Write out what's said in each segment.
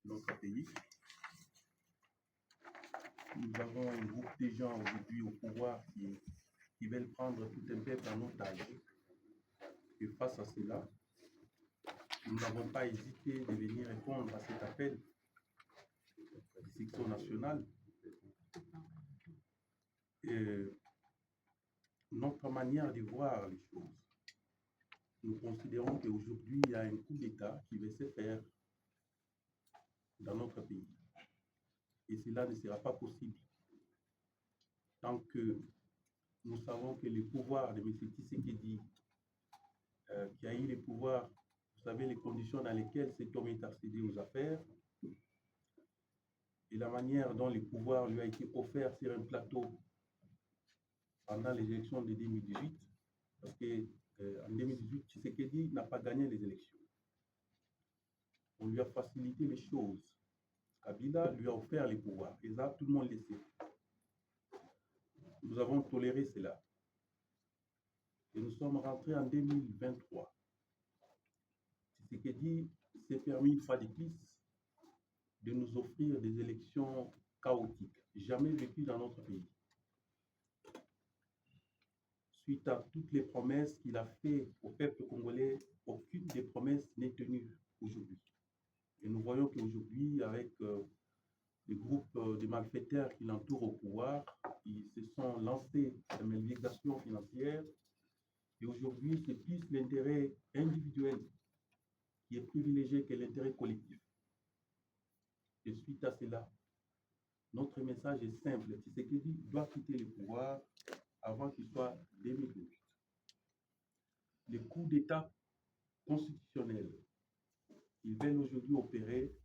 notre pays. Nous avons un groupe de gens aujourd'hui au pouvoir qui veulent prendre tout un peuple en otage. Et face à cela, nous n'avons pas hésité de venir répondre à cet appel des sections nationales. Et notre manière de voir les choses, nous considérons qu'aujourd'hui, il y a un coup d'État qui va se faire dans notre pays. Et cela ne sera pas possible tant que nous savons que le pouvoir de M. Tshisekedi, qui a eu le pouvoir, vous savez les conditions dans lesquelles cet homme est accédé aux affaires, et la manière dont le pouvoir lui a été offert sur un plateau pendant les élections de 2018, parce qu'en 2018, Tshisekedi n'a pas gagné les élections. On lui a facilité les choses. Kabila lui a offert les pouvoirs, et ça, tout le monde le sait. Nous avons toléré cela. Et nous sommes rentrés en 2023. Tshisekedi s'est permis une fois de plus de nous offrir des élections chaotiques, jamais vécues dans notre pays. Suite à toutes les promesses qu'il a faites au peuple congolais, aucune des promesses n'est tenue aujourd'hui. Et nous voyons qu'aujourd'hui, avec les groupes de malfaiteurs qui l'entourent au pouvoir, ils se sont lancés dans la malversation financière. Et aujourd'hui, c'est plus l'intérêt individuel qui est privilégié que l'intérêt collectif. Et suite à cela, notre message est simple. Tshisekedi doit quitter le pouvoir avant qu'il soit 2028. Les coups d'État constitutionnels qu'ils veulent aujourd'hui opérer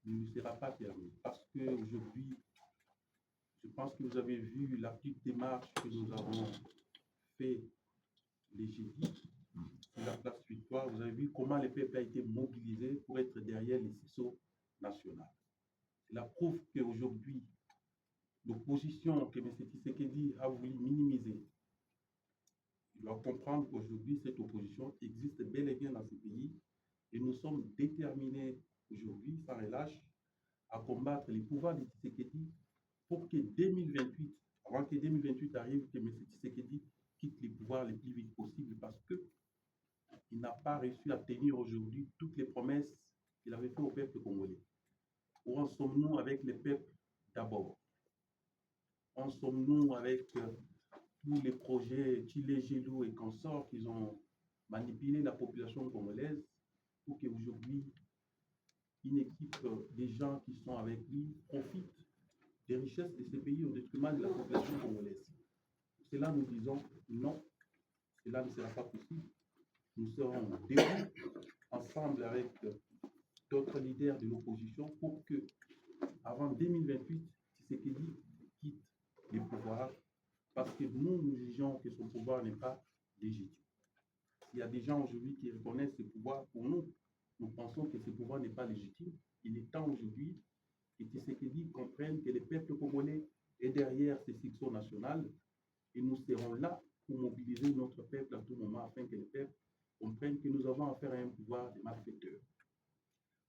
ne lui sera pas permis. Parce qu'aujourd'hui, je pense que vous avez vu la petite démarche que nous avons fait les jeudis sur la place Victoire. Vous avez vu comment le peuple a été mobilisé pour être derrière les CISO nationales. Cela prouve qu'aujourd'hui, l'opposition que M. Tshisekedi a voulu minimiser, il doit comprendre qu'aujourd'hui, cette opposition existe bel et bien dans ce pays et nous sommes déterminés aujourd'hui, sans relâche, à combattre les pouvoirs de Tshisekedi pour que 2028, avant que 2028 arrive, que M. Tshisekedi quitte les pouvoirs le plus vite possible parce qu'il n'a pas réussi à tenir aujourd'hui toutes les promesses qu'il avait faites au peuple congolais. Où en sommes-nous avec le peuple d'abord? En sommes-nous avec tous les projets Chile, Gelou et consorts qui ont manipulé la population congolaise pour qu'aujourd'hui, une équipe des gens qui sont avec lui profite des richesses de ces pays au détriment de la population congolaise. Pour cela, nous disons non, cela ne sera pas possible. Nous serons debout ensemble avec d'autres leaders de l'opposition pour que, avant 2028, Tshisekedi quitte le pouvoir parce que nous jugeons que son pouvoir n'est pas légitime. S'il y a des gens aujourd'hui qui reconnaissent ce pouvoir, pour nous, nous pensons que ce pouvoir n'est pas légitime. Il est temps aujourd'hui que Tshisekedi comprenne que le peuple congolais est derrière ces sections nationales et nous serons là pour mobiliser notre peuple à tout moment afin que le peuple comprenne que nous avons affaire à un pouvoir de malfaiteurs.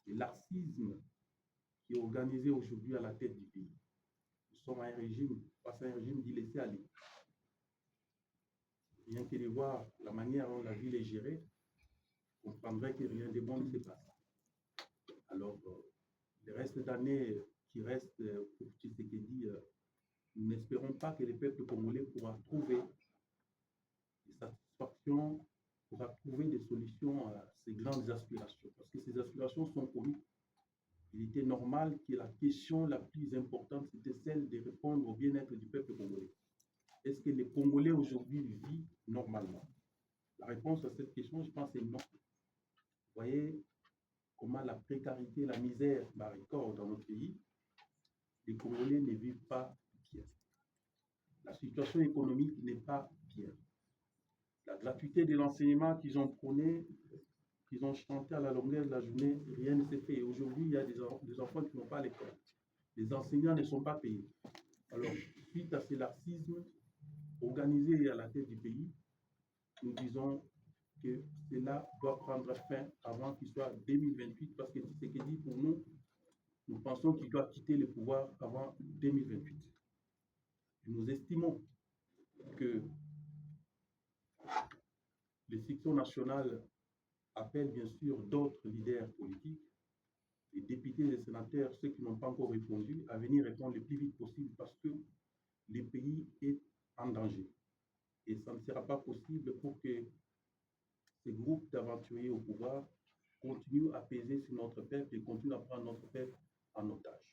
Et l'arcisme qui est organisé aujourd'hui à la tête du pays. Nous sommes à un régime, face à un régime d'y laisser aller. Rien que de voir la manière dont la ville est gérée, on comprendrait que rien de bon ne se passe. Alors, le reste d'années qui reste pour Tshisekedi, nous n'espérons pas que le peuple congolais pourra trouver des satisfactions, pourra trouver des solutions à ces grandes aspirations. Parce que ces aspirations sont connues. Il était normal que la question la plus importante, c'était celle de répondre au bien-être du peuple congolais. Est-ce que les Congolais aujourd'hui vivent normalement? La réponse à cette question, je pense, est non. Vous voyez comment la précarité, la misère barricade dans notre pays. Les Congolais ne vivent pas bien. La situation économique n'est pas bien. La gratuité de l'enseignement qu'ils ont prôné, qu'ils ont chanté à la longueur de la journée, rien ne s'est fait. Aujourd'hui, il y a des enfants qui n'ont pas l'école. Les enseignants ne sont pas payés. Alors, suite à ce laxisme organisé à la tête du pays, nous disons que cela doit prendre fin avant qu'il soit 2028, parce que Tshisekedi, pour pensons qu'il doit quitter le pouvoir avant 2028. Nous estimons que les sections nationales appellent bien sûr d'autres leaders politiques, les députés et les sénateurs, ceux qui n'ont pas encore répondu, à venir répondre le plus vite possible parce que le pays est en danger. Et ça ne sera pas possible pour que ces groupes d'aventuriers au pouvoir continuent à peser sur notre peuple et continuent à prendre notre peuple en otage.